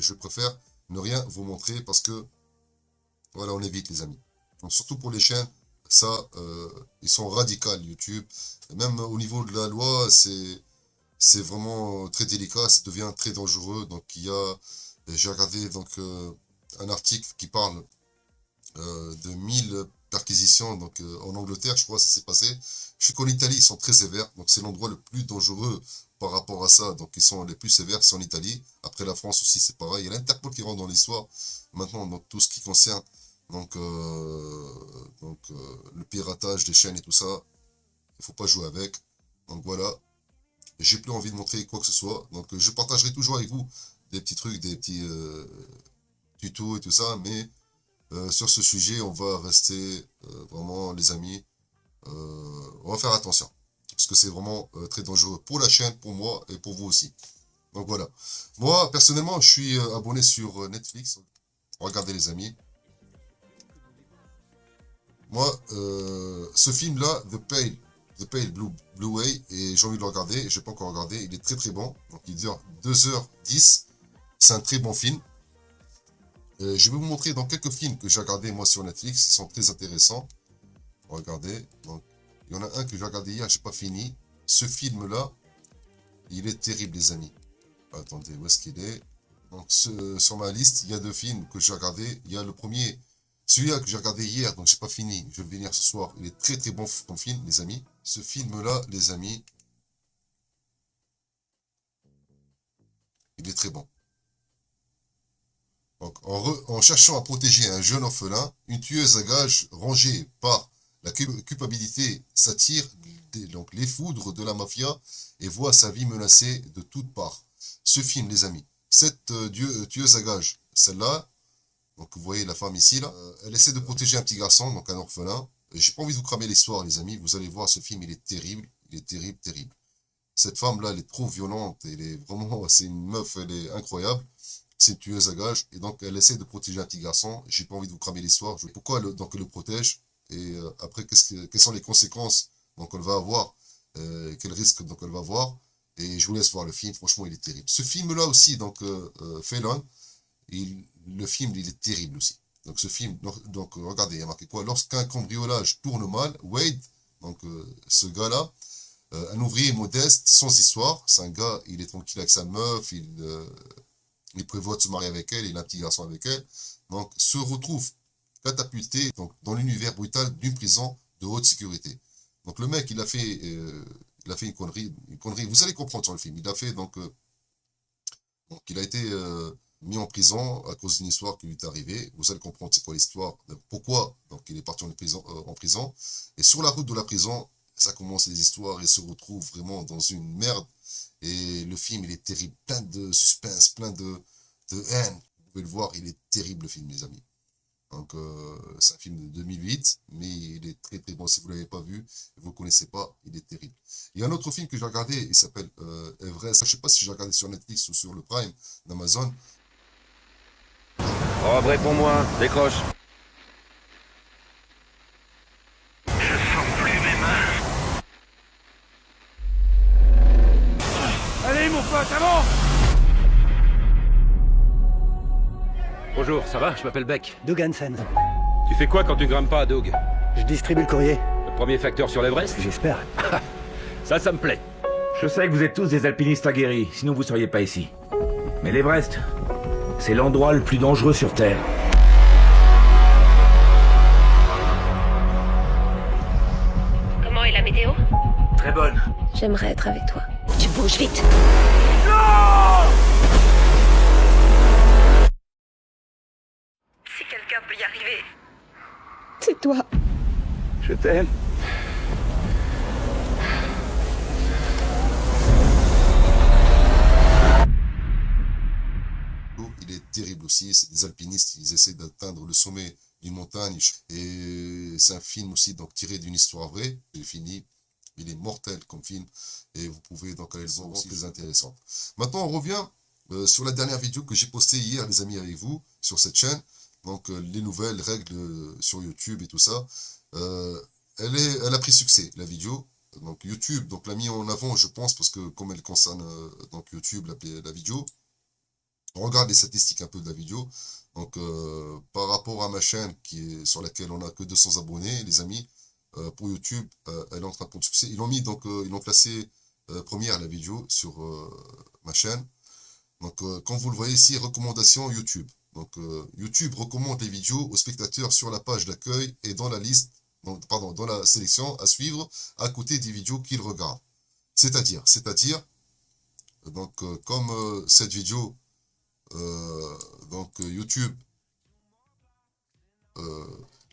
je préfère ne rien vous montrer parce que, voilà, on évite les amis. Donc, surtout pour les chaînes, ça, ils sont radicaux YouTube. Même au niveau de la loi, c'est vraiment très délicat, ça devient très dangereux. Donc j'ai regardé donc un article qui parle de 1000 perquisitions donc en Angleterre, je crois, ça s'est passé. Je sais qu'en Italie, ils sont très sévères, donc c'est l'endroit le plus dangereux par rapport à ça. Donc ils sont les plus sévères, c'est en Italie. Après la France aussi, c'est pareil. Il y a l'Interpol qui rentre dans l'histoire maintenant, donc tout ce qui concerne le piratage des chaînes et tout ça, il faut pas jouer avec. Donc voilà, j'ai plus envie de montrer quoi que ce soit. Donc je partagerai toujours avec vous des petits trucs, des petits tutos et tout ça, mais sur ce sujet, on va rester vraiment, les amis, on va faire attention. Parce que c'est vraiment très dangereux pour la chaîne, pour moi et pour vous aussi. Donc voilà. Moi, personnellement, je suis abonné sur Netflix. Regardez les amis. Moi, ce film-là, The Pale Blue Way, et j'ai envie de le regarder, je n'ai pas encore regardé, il est très très bon. Donc il dure 2h10. C'est un très bon film. Je vais vous montrer dans quelques films que j'ai regardés moi sur Netflix, ils sont très intéressants. Regardez, donc il y en a un que j'ai regardé hier, j'ai pas fini. Ce film-là, il est terrible les amis. Attendez, où est-ce qu'il est? Donc sur ma liste, il y a 2 films que j'ai regardés. Il y a le premier, celui-là que j'ai regardé hier, donc j'ai pas fini. Je vais le venir ce soir. Il est très très bon comme film, les amis. Ce film-là, les amis, il est très bon. Donc, en cherchant à protéger un jeune orphelin, une tueuse à gages rangée par la culpabilité s'attire donc les foudres de la mafia et voit sa vie menacée de toutes parts. Ce film, les amis, cette tueuse à gages, celle-là, donc vous voyez la femme ici, là, elle essaie de protéger un petit garçon, donc un orphelin. J'ai pas envie de vous cramer l'histoire, les amis. Vous allez voir, ce film, il est terrible. Il est terrible, terrible. Cette femme-là, elle est trop violente. Elle est vraiment, c'est une meuf, elle est incroyable. C'est une tueuse à gages. Et donc, elle essaie de protéger un petit garçon. J'ai pas envie de vous cramer l'histoire. Pourquoi donc, elle le protège? Et après, quelles sont les conséquences donc, elle va avoir? Quel risque donc, elle va avoir? Et je vous laisse voir le film. Franchement, il est terrible. Ce film-là aussi, donc, Felon, le film, il est terrible aussi. Donc ce film, donc regardez, il y a marqué quoi? Lorsqu'un cambriolage tourne mal, Wade, donc ce gars-là, un ouvrier modeste, sans histoire, c'est un gars, il est tranquille avec sa meuf, il prévoit de se marier avec elle, il a un petit garçon avec elle, donc se retrouve catapulté donc, dans l'univers brutal d'une prison de haute sécurité. Donc le mec, il a fait une connerie, vous allez comprendre sur le film, il a fait donc il a été mis en prison à cause d'une histoire qui lui est arrivée. Vous allez comprendre c'est quoi l'histoire, pourquoi donc il est parti en prison. Et sur la route de la prison, ça commence les histoires et se retrouve vraiment dans une merde. Et le film, il est terrible, plein de suspense, plein de haine. Vous pouvez le voir, il est terrible le film, les amis. Donc c'est un film de 2008, mais il est très très bon. Si vous ne l'avez pas vu, vous ne le connaissez pas, il est terrible. Il y a un autre film que j'ai regardé, il s'appelle Everest. Je ne sais pas si j'ai regardé sur Netflix ou sur le Prime d'Amazon. Oh, réponds-moi, décroche. Je sens plus mes mains. Allez, mon pote, avance! Bonjour, ça va? Je m'appelle Beck. Doug Hansen. Tu fais quoi quand tu grimpes pas, Doug? Je distribue le courrier. Le premier facteur sur l'Everest? J'espère. Ça me plaît. Je sais que vous êtes tous des alpinistes aguerris, sinon vous seriez pas ici. Mais l'Everest, c'est l'endroit le plus dangereux sur Terre. Comment est la météo? Très bonne. J'aimerais être avec toi. Tu bouges vite. Si quelqu'un peut y arriver. C'est toi. Je t'aime. Il est terrible aussi, c'est des alpinistes, ils essaient d'atteindre le sommet d'une montagne. Et c'est un film aussi donc tiré d'une histoire vraie. Il est fini, il est mortel comme film. Et vous pouvez donc aller le voir aussi, très intéressant. Maintenant, on revient sur la dernière vidéo que j'ai postée hier, les amis, avec vous, sur cette chaîne. Donc, les nouvelles règles sur YouTube et tout ça. Elle a pris succès, la vidéo. Donc, YouTube donc l'a mis en avant, je pense, parce que comme elle concerne donc YouTube, la vidéo. On regarde les statistiques un peu de la vidéo. Donc, par rapport à ma chaîne sur laquelle on n'a que 200 abonnés, les amis, pour YouTube, elle est en train de prendre succès. Ils l'ont mis, donc, ils l'ont classé première la vidéo sur ma chaîne. Donc, comme vous le voyez ici, recommandations YouTube. Donc, YouTube recommande les vidéos aux spectateurs sur la page d'accueil et dans la liste, donc, pardon, dans la sélection à suivre à côté des vidéos qu'ils regardent. C'est-à-dire, donc, comme cette vidéo, donc YouTube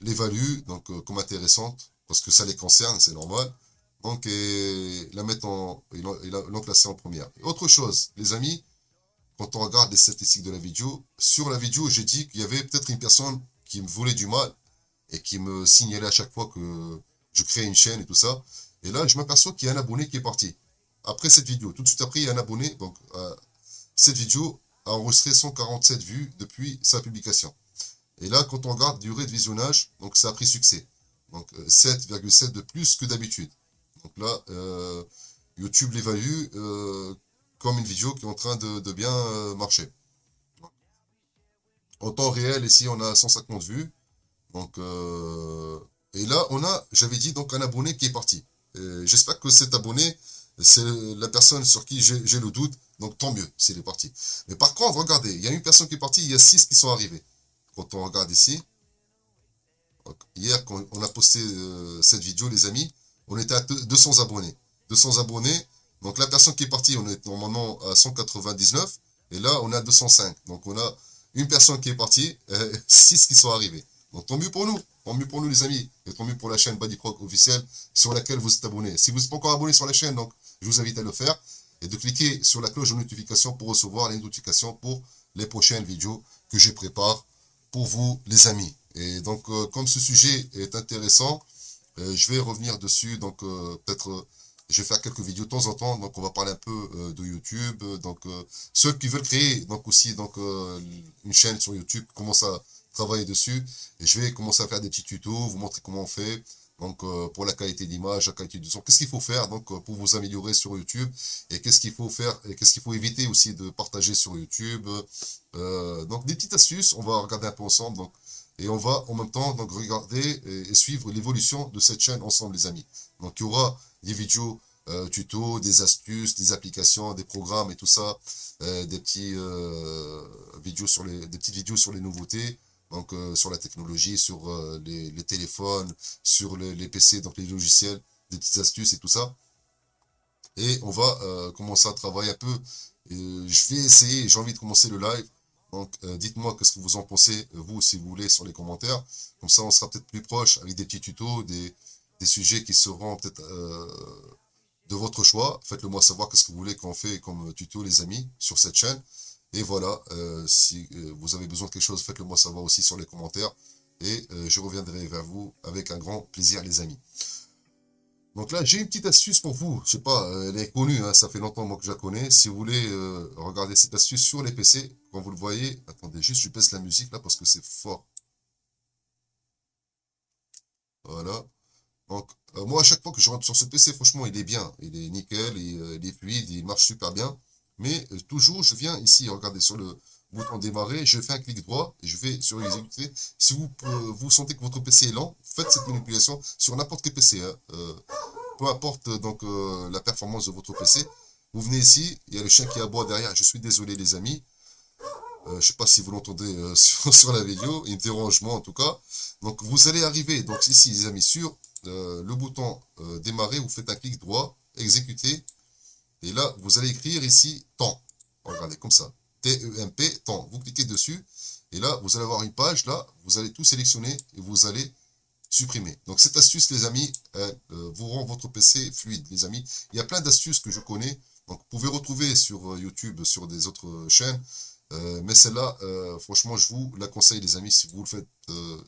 l'évalue donc comme intéressante parce que ça les concerne, c'est normal. Donc, ils l'ont classé en première. Et autre chose, les amis. Quand on regarde les statistiques de la vidéo, sur la vidéo, j'ai dit qu'il y avait peut-être une personne qui me voulait du mal et qui me signalait à chaque fois que je créais une chaîne et tout ça. Et là, je m'aperçois qu'il y a un abonné qui est parti. Après cette vidéo, tout de suite après, il y a un abonné. Donc, cette vidéo a enregistré 147 vues depuis sa publication. Et là, quand on regarde durée de visionnage, donc ça a pris succès. Donc, 7,7 de plus que d'habitude. Donc là, YouTube l'évalue comme une vidéo qui est en train de bien marcher. En temps réel, ici, on a 150 vues. Donc, et là, on a, j'avais dit, donc un abonné qui est parti. J'espère que cet abonné, c'est la personne sur qui j'ai le doute. Donc, tant mieux s'il est parti. Mais par contre, regardez, il y a une personne qui est partie, il y a 6 qui sont arrivés. Quand on regarde ici, hier, quand on a posté cette vidéo, les amis, on était à 200 abonnés. 200 abonnés. Donc, la personne qui est partie, on est normalement à 199. Et là, on est à 205. Donc, on a une personne qui est partie, 6 qui sont arrivés. Donc, tant mieux pour nous. Tant mieux pour nous, les amis. Et tant mieux pour la chaîne Bodyproc officielle sur laquelle vous êtes abonné. Si vous n'êtes pas encore abonné sur la chaîne, donc, je vous invite à le faire. Et de cliquer sur la cloche de notification pour recevoir les notifications pour les prochaines vidéos que je prépare pour vous, les amis. Et donc, comme ce sujet est intéressant, je vais revenir dessus. Donc, peut-être... je vais faire quelques vidéos de temps en temps, donc on va parler un peu de YouTube. Donc ceux qui veulent créer donc aussi donc une chaîne sur YouTube commencent à travailler dessus. Et je vais commencer à faire des petits tutos, vous montrer comment on fait. Donc pour la qualité d'image, la qualité du son, qu'est-ce qu'il faut faire donc pour vous améliorer sur YouTube et qu'est-ce qu'il faut faire et qu'est-ce qu'il faut éviter aussi de partager sur YouTube. Donc des petites astuces, on va regarder un peu ensemble. Donc et on va en même temps donc regarder et suivre l'évolution de cette chaîne ensemble, les amis. Donc il y aura des vidéos tutos, des astuces, des applications, des programmes et tout ça, des petites vidéos sur les nouveautés, donc sur la technologie, sur les téléphones, sur les PC, donc les logiciels, des petites astuces et tout ça. Et on va commencer à travailler un peu. Je vais essayer, j'ai envie de commencer le live. Donc, dites-moi qu'est-ce que vous en pensez, vous, si vous voulez, sur les commentaires. Comme ça, on sera peut-être plus proche avec des petits tutos, des sujets qui seront peut-être de votre choix. Faites-le moi savoir qu'est-ce que vous voulez qu'on fait comme tuto, les amis, sur cette chaîne. Et voilà, si vous avez besoin de quelque chose, faites-le moi savoir aussi sur les commentaires. Et je reviendrai vers vous avec un grand plaisir, les amis. Donc là, j'ai une petite astuce pour vous. Je sais pas, elle est connue, hein, ça fait longtemps moi que je la connais. Si vous voulez regarder cette astuce sur les PC, quand vous le voyez, attendez, juste je baisse la musique là parce que c'est fort. Voilà. Donc, moi, à chaque fois que je rentre sur ce PC, franchement, il est bien. Il est nickel, il est fluide, il marche super bien. Mais toujours, je viens ici, regardez, sur le bouton démarrer, je fais un clic droit, et je vais sur exécuter. Si vous sentez que votre PC est lent, faites cette manipulation sur n'importe quel PC. Hein. Peu importe donc la performance de votre PC. Vous venez ici, il y a le chien qui aboie derrière. Je suis désolé, les amis. Je sais pas si vous l'entendez sur la vidéo. Il me dérange moi, en tout cas. Donc, vous allez arriver, donc ici, les amis, sur le bouton démarrer, vous faites un clic droit, exécuter, et là, vous allez écrire ici temps. Regardez, comme ça. T-E-M-P, temps. Vous cliquez dessus, et là, vous allez avoir une page, là, vous allez tout sélectionner, et vous allez supprimer. Donc, cette astuce, les amis, vous rend votre PC fluide, les amis. Il y a plein d'astuces que je connais, donc vous pouvez retrouver sur YouTube, sur des autres chaînes, mais celle-là, franchement, je vous la conseille, les amis. Si vous le faites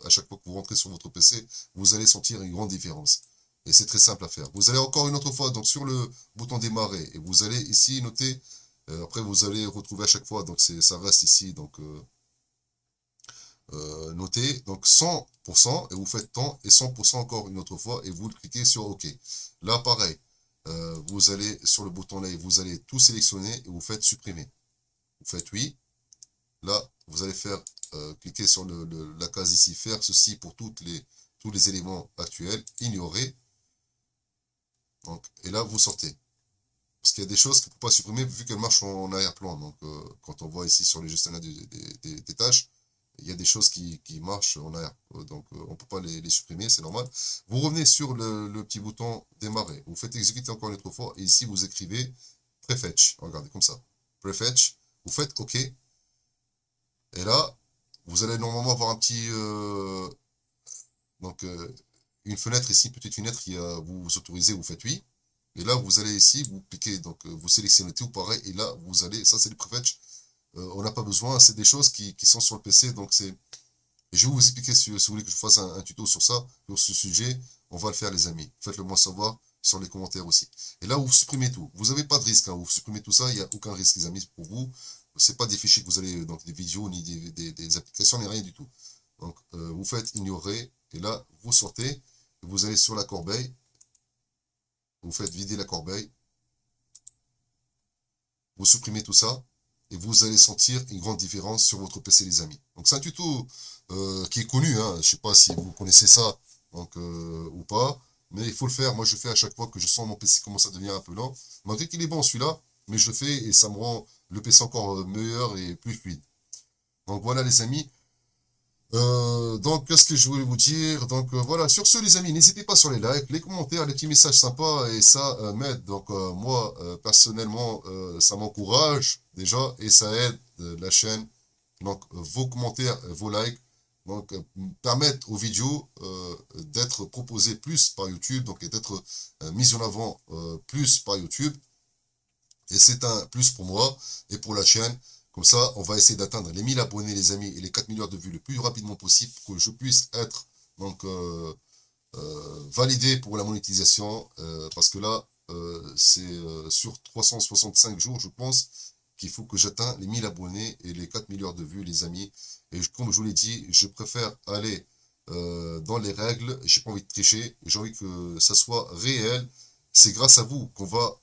à chaque fois que vous rentrez sur votre PC, vous allez sentir une grande différence. Et c'est très simple à faire. Vous allez encore une autre fois donc sur le bouton démarrer et vous allez ici noter. Après, vous allez retrouver à chaque fois. Donc ça reste ici donc noté. Donc 100% et vous faites temps et 100% encore une autre fois et vous cliquez sur OK. Là, pareil. Vous allez sur le bouton là et vous allez tout sélectionner et vous faites supprimer. Vous faites oui. vous allez faire, cliquer sur la case ici, faire ceci pour tous les éléments actuels, ignorer. Donc, et là, vous sortez. Parce qu'il y a des choses qu'il ne faut pas supprimer vu qu'elles marchent en arrière-plan. Donc, quand on voit ici sur les gestionnaires des tâches, il y a des choses qui marchent en arrière. Donc, on ne peut pas les supprimer, c'est normal. Vous revenez sur le petit bouton démarrer. Vous faites exécuter encore une autre fois. Et ici, vous écrivez prefetch. Regardez, comme ça. Prefetch. Vous faites OK. Et là, vous allez normalement avoir un petit... une fenêtre ici, petite fenêtre qui vous autorisez, vous faites oui. Et là, vous allez ici, vous cliquez, donc vous sélectionnez tout pareil. Et là, vous allez... Ça, c'est le prefetch. On n'a pas besoin, c'est des choses qui sont sur le PC, donc c'est... Je vais vous expliquer si vous voulez que je fasse un tuto sur ça, sur ce sujet, on va le faire les amis. Faites-le moi savoir sur les commentaires aussi. Et là, vous supprimez tout. Vous n'avez pas de risque, hein. Vous supprimez tout ça, il n'y a aucun risque les amis pour vous. C'est pas des fichiers que vous allez, donc des vidéos, ni des applications, ni rien du tout. Donc, vous faites ignorer, et là, vous sortez, vous allez sur la corbeille, vous faites vider la corbeille, vous supprimez tout ça, et vous allez sentir une grande différence sur votre PC les amis. Donc c'est un tuto qui est connu, hein. Je ne sais pas si vous connaissez ça donc, ou pas, mais il faut le faire. Moi je le fais à chaque fois que je sens mon PC commence à devenir un peu lent, malgré qu'il est bon celui-là, mais je le fais et ça me rend le PC encore meilleur et plus fluide. Donc voilà les amis. Donc, qu'est-ce que je voulais vous dire? Donc, voilà. Sur ce, les amis, n'hésitez pas sur les likes, les commentaires, les petits messages sympas, et ça m'aide. Donc, moi, personnellement, ça m'encourage déjà, et ça aide la chaîne. Donc, vos commentaires, vos likes, donc, permettent aux vidéos d'être proposées plus par YouTube, donc, et d'être mises en avant plus par YouTube. Et c'est un plus pour moi et pour la chaîne. Comme ça, on va essayer d'atteindre les 1000 abonnés, les amis, et les 4 milliards de vues le plus rapidement possible pour que je puisse être donc, validé pour la monétisation. Parce que là, c'est sur 365 jours, je pense, qu'il faut que j'atteigne les 1000 abonnés et les 4 milliards de vues, les amis. Et comme je vous l'ai dit, je préfère aller dans les règles. J'ai pas envie de tricher. J'ai envie que ça soit réel. C'est grâce à vous qu'on va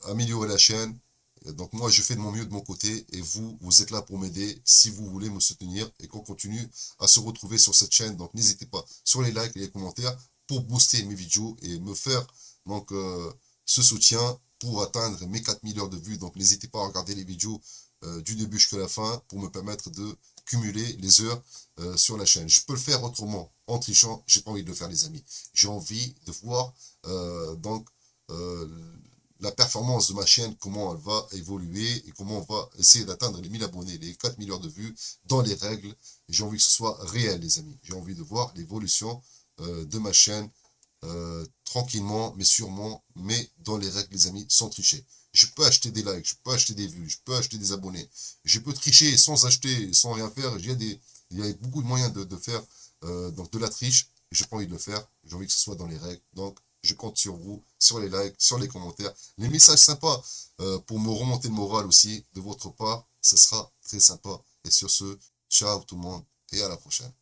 améliorer la chaîne. Donc moi, je fais de mon mieux de mon côté et vous êtes là pour m'aider si vous voulez me soutenir et qu'on continue à se retrouver sur cette chaîne. Donc n'hésitez pas sur les likes et les commentaires pour booster mes vidéos et me faire donc ce soutien pour atteindre mes 4000 heures de vues. Donc n'hésitez pas à regarder les vidéos du début jusqu'à la fin pour me permettre de cumuler les heures sur la chaîne. Je peux le faire autrement, en trichant, j'ai pas envie de le faire les amis. J'ai envie de voir la performance de ma chaîne, comment elle va évoluer et comment on va essayer d'atteindre les 1000 abonnés, les 4 milliards de vues dans les règles. J'ai envie que ce soit réel, les amis. J'ai envie de voir l'évolution de ma chaîne tranquillement, mais sûrement, mais dans les règles, les amis, sans tricher. Je peux acheter des likes, je peux acheter des vues, je peux acheter des abonnés. Je peux tricher sans acheter, sans rien faire. Il y a beaucoup de moyens de faire donc de la triche. Je n'ai pas envie de le faire. J'ai envie que ce soit dans les règles. Donc, je compte sur vous, sur les likes, sur les commentaires, les messages sympas pour me remonter le moral aussi de votre part. Ce sera très sympa. Et sur ce, ciao tout le monde et à la prochaine.